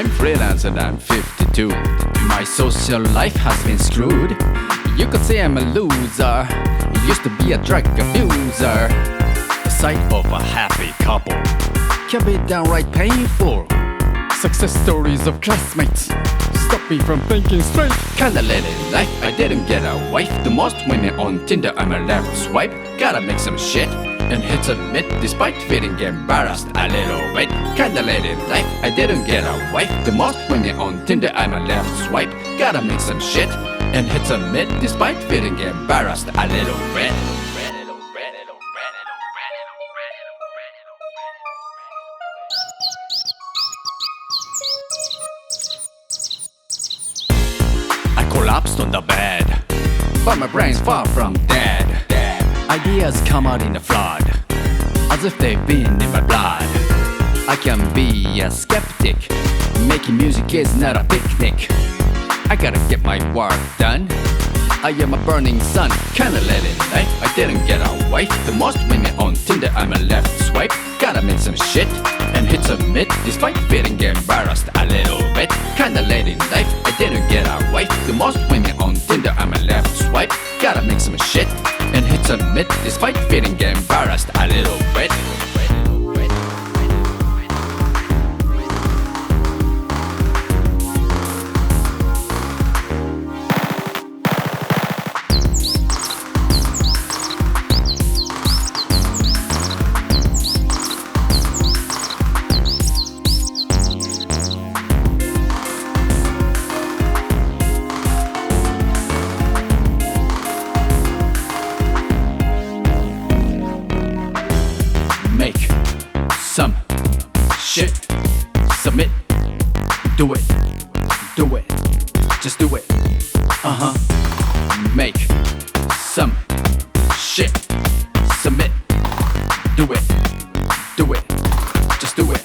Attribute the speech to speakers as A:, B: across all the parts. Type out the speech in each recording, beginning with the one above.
A: I'm freelance and I'm 52. My social life has been screwed. You could say I'm a loser. Used to be a drug abuser. The sight of a happy couple can be downright painful. Success stories of classmates stop me from thinking straight. Kinda late in life, I didn't get a wife. The most women on Tinder, I'm a left swipe. Gotta make some shit and hit submit despite feeling embarrassed a little bit. Kinda late in life, I didn't get a wife. The most women on Tinder, I'm a left swipe. Gotta make some shit and hit submit despite feeling embarrassed a little bit. I collapsed on the bed, but my brain's far from dead. Ideas come out in a flood, as if they've been in my blood. I can be a skeptic, making music is not a picnic. I gotta get my work done, I am a burning sun. Kinda late in life, I didn't get a wife. The most women on Tinder, I'm a left swipe. Gotta make some shit and hit submit despite feeling embarrassed a little bit. Kinda late in life, I didn't get a wife. The most women on Tinder, I'm a left swipe. Gotta make some shit and hit submit despite feeling embarrassed a little bit. Make some shit, submit, do it, just do it, Make some shit, submit, do it, just do it,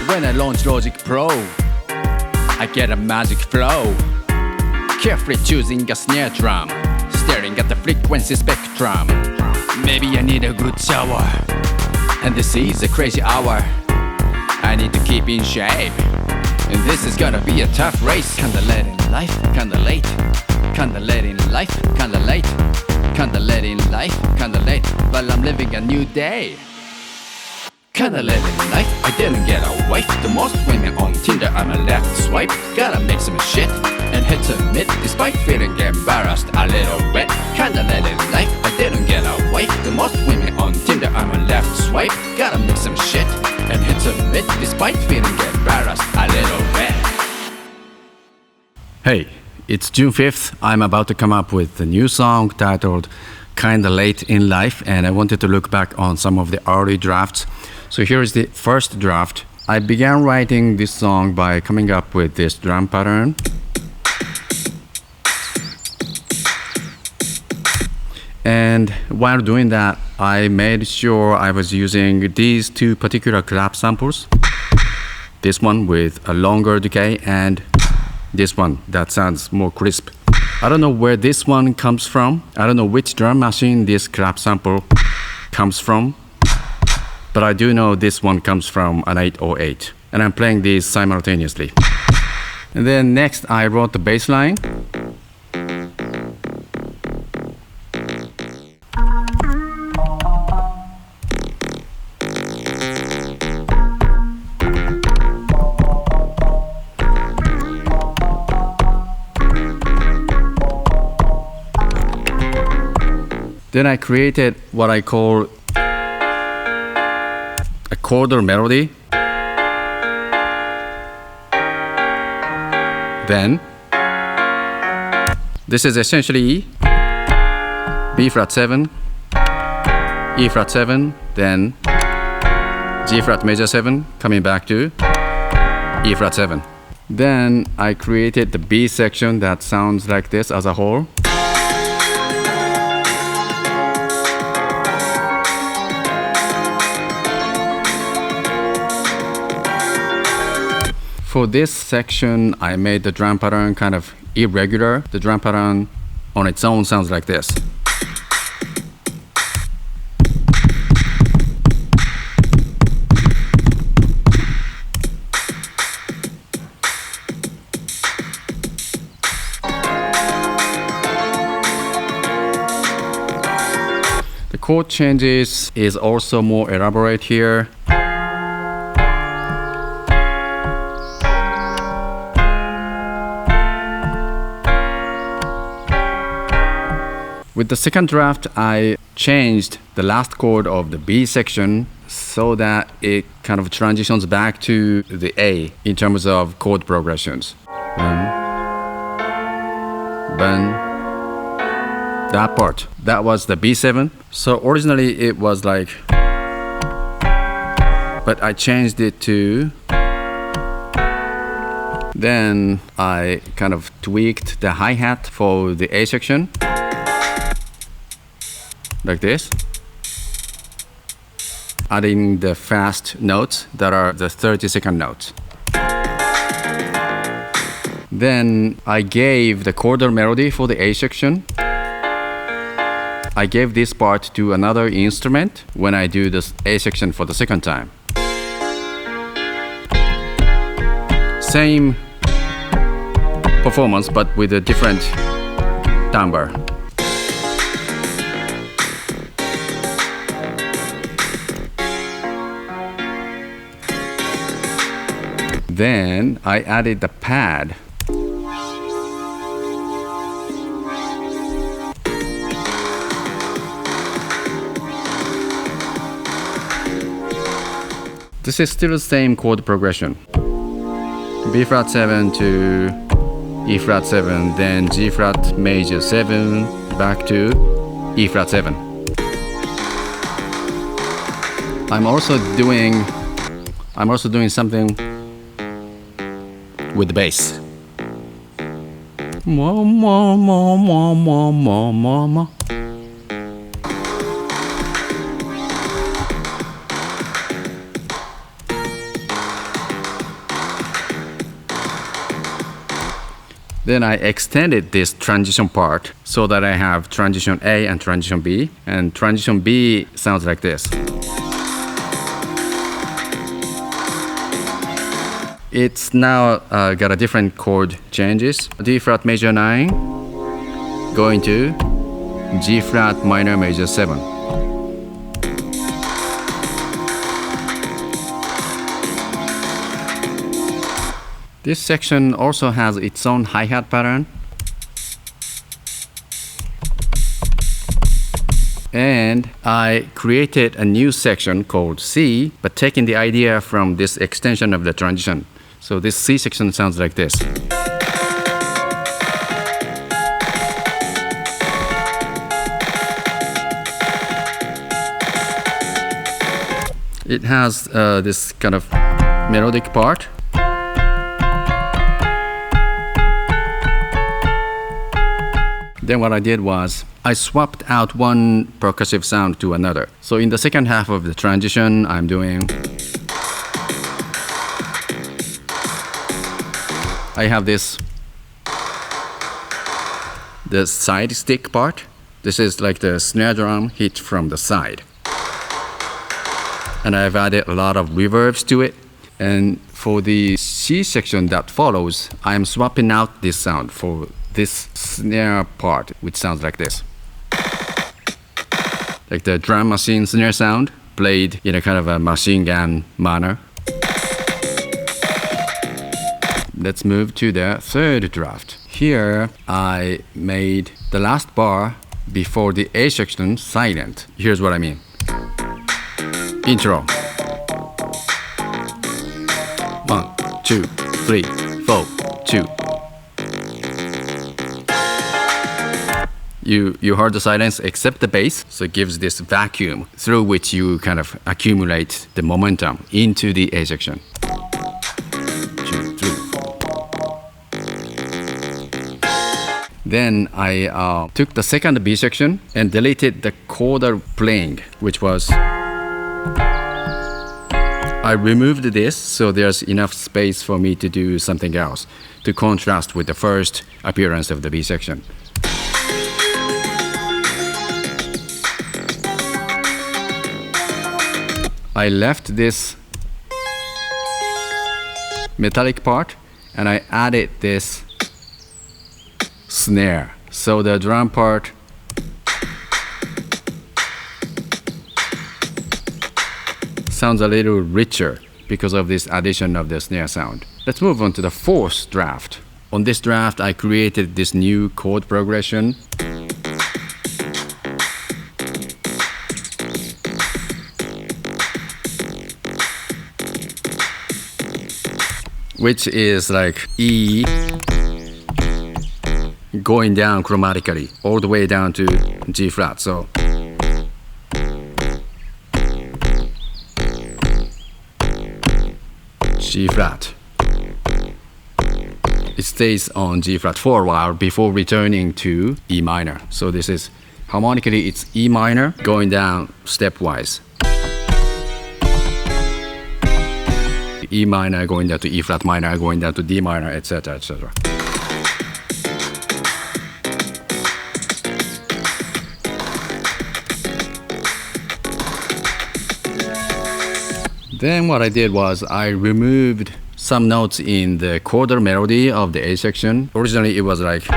A: When I launch Logic Pro, I get a magic flow. Carefully choosing a snare drum, staring at the frequency spectrum. Maybe I need a good shower, and this is a crazy hour. I need to keep in shape, and this is gonna be a tough race. Kinda late in life, kinda late. Kinda late in life, kinda late. Kinda late in life, kinda late. But I'm living a new day. Kinda late in life, I didn't get a wife. The most women on Tinder, I'm a left swipe. Gotta make some shit and hit submit despite feeling embarrassed a little bit. Kinda late in life, I didn't get a wife. The most women on Tinder, I'm a left swipe. Gotta make some shit and hit submit despite feeling embarrassed a little bit. Hey, it's June 5th. I'm about to come up with a new song titled Kinda Late in Life, and I wanted to look back on some of the early drafts. So here is the first draft. I began writing this song by coming up with this drum pattern. And while doing that, I made sure I was using these two particular clap samples. This one with a longer decay and this one that sounds more crisp. I don't know where this one comes from. I don't know which drum machine this clap sample comes from. But I do know this one comes from an 808. And I'm playing these simultaneously. And then next I wrote the bass line. Then I created what I call a quarter melody. Then this is essentially B flat 7, E flat 7, then G flat major 7, coming back to E flat 7. Then I created the B section that sounds like this as a whole. For this section, I made the drum pattern kind of irregular. The drum pattern on its own sounds like this. chord changes is also more elaborate here. With the second draft, I changed the last chord of the B section so that it kind of transitions back to the A in terms of chord progressions. That part. That was the B7. So originally it was like, but I changed it to, then I kind of tweaked the hi-hat for the A section. Like this, adding the fast notes that are the 30-second notes. Then I gave the chordal melody for the A section. I gave this part to another instrument when I do this A section for the second time. Same performance but with a different timbre. Then I added the pad. This is still the same chord progression. B flat 7 to E flat 7, then G flat major 7, back to E flat 7. I'm also doing something with the bass. Then I extended this transition part so that I have transition A and transition B, and transition B sounds like this. It's now got a different chord changes. D flat major 9 going to G flat minor major 7. This section also has its own hi-hat pattern. And I created a new section called C, but taking the idea from this extension of the transition. So this C section sounds like this. It has this kind of melodic part. Then what I did was I swapped out one percussive sound to another. So in the second half of the transition, I'm doing, I have this, the side stick part. This is like the snare drum hit from the side. And I've added a lot of reverbs to it. And for the C section that follows, I'm swapping out this sound for this snare part, which sounds like this. Like the drum machine snare sound, played in a kind of a machine gun manner. Let's move to the third draft. Here, I made the last bar before the A section silent. Here's what I mean. Intro. 1, 2, 3, 4, 2. You heard the silence except the bass, so it gives this vacuum through which you kind of accumulate the momentum into the A section. 2, 3. Then I took the second B section and deleted the chordal playing, which was, I removed this so there's enough space for me to do something else to contrast with the first appearance of the B section. I left this metallic part and I added this snare. So the drum part sounds a little richer because of this addition of the snare sound. Let's move on to the fourth draft. On this draft, I created this new chord progression. Which is like E going down chromatically all the way down to G flat. So G flat. It stays on G flat for a while before returning to E minor. So this is harmonically it's E minor going down stepwise. E minor going down to E flat minor, going down to D minor, etc., etc. Then what I did was I removed some notes in the quarter melody of the A section. Originally it was like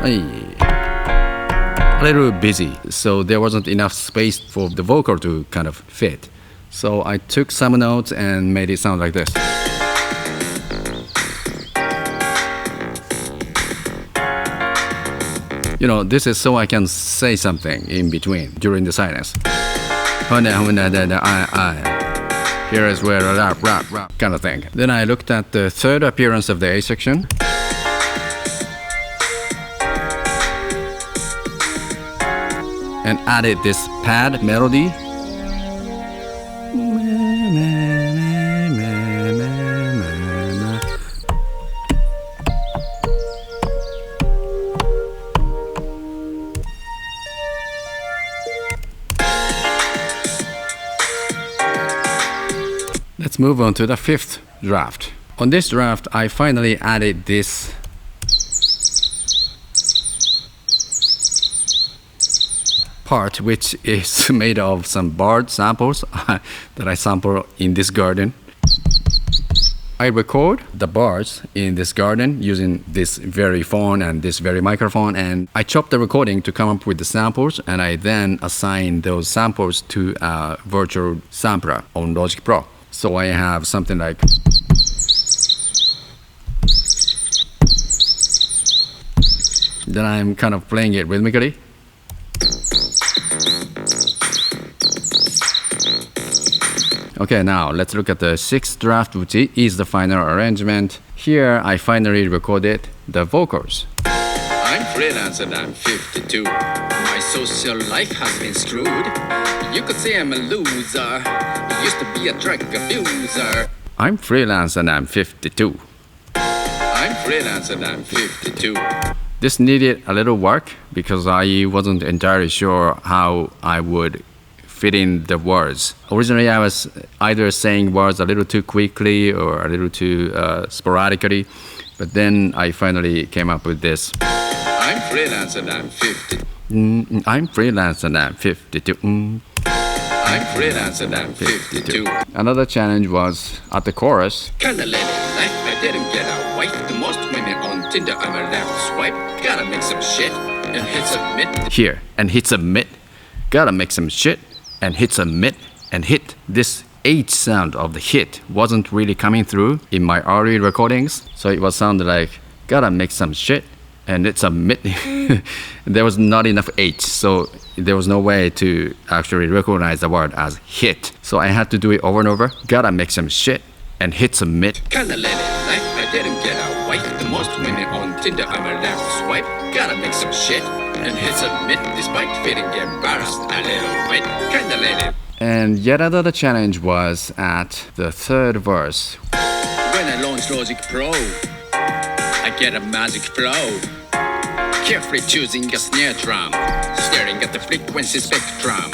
A: a little busy, so there wasn't enough space for the vocal to kind of fit. So I took some notes and made it sound like this. You know, this is so I can say something in between during the silence. Here is where a rap kind of thing. Then I looked at the third appearance of the A section. And added this pad melody. Let's move on to the fifth draft. On this draft, I finally added this part, which is made of some barred samples that I sample in this garden. I record the bars in this garden using this very phone and this very microphone, and I chop the recording to come up with the samples, and I then assign those samples to a virtual sampler on Logic Pro. So I have something like then I'm kind of playing it rhythmically. Okay, now let's look at the sixth draft, which is the final arrangement. Here I finally recorded the vocals.
B: I'm freelance and I'm 52. My social life has been screwed. You could say I'm a loser. Used to be a drug abuser.
A: I'm freelance and I'm 52.
B: I'm freelance and I'm 52.
A: This needed a little work because I wasn't entirely sure how I would fit in the words. Originally I was either saying words a little too quickly or a little too sporadically, but then I finally came up with this.
B: I'm freelance and I'm 50.
A: I'm freelance and I'm 52.
B: I'm freelance and I'm 52.
A: Another challenge was at the chorus.
B: Kinda let it life, I didn't get a wife. The most women on Tinder, I'm a left swipe. Gotta make some shit and hit submit.
A: Here, and hit submit. Gotta make some shit and hit submit and hit. This H sound of the hit wasn't really coming through in my early recordings, so it was sounded like gotta make some shit and hit submit. There was not enough H, so there was no way to actually recognize the word as hit. So I had to do it over and over. Gotta make some shit and hit submit.
B: Kinda let it life, I didn't get a wife. The most women on Tinder, I'm a left swipe. Gotta make some shit and hit submit despite feeling embarrassed a little bit. Kinda let it.
A: And yet another challenge was at the third verse.
B: When I launch Logic Pro, I get a magic flow. Carefully choosing a snare drum, staring at the frequency spectrum.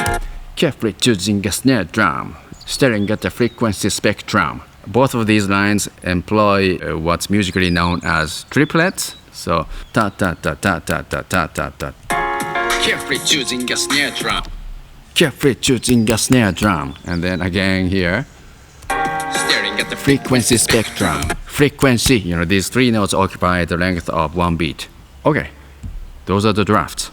A: Carefully choosing a snare drum, staring at the frequency spectrum. Both of these lines employ what's musically known as triplets. So ta ta ta ta ta ta ta ta ta.
B: Carefully choosing a snare drum.
A: Carefully choosing a snare drum. And then again here.
B: Staring at the
A: Frequency spectrum. Frequency. You know, these three notes occupy the length of one beat. Okay, those are the drafts.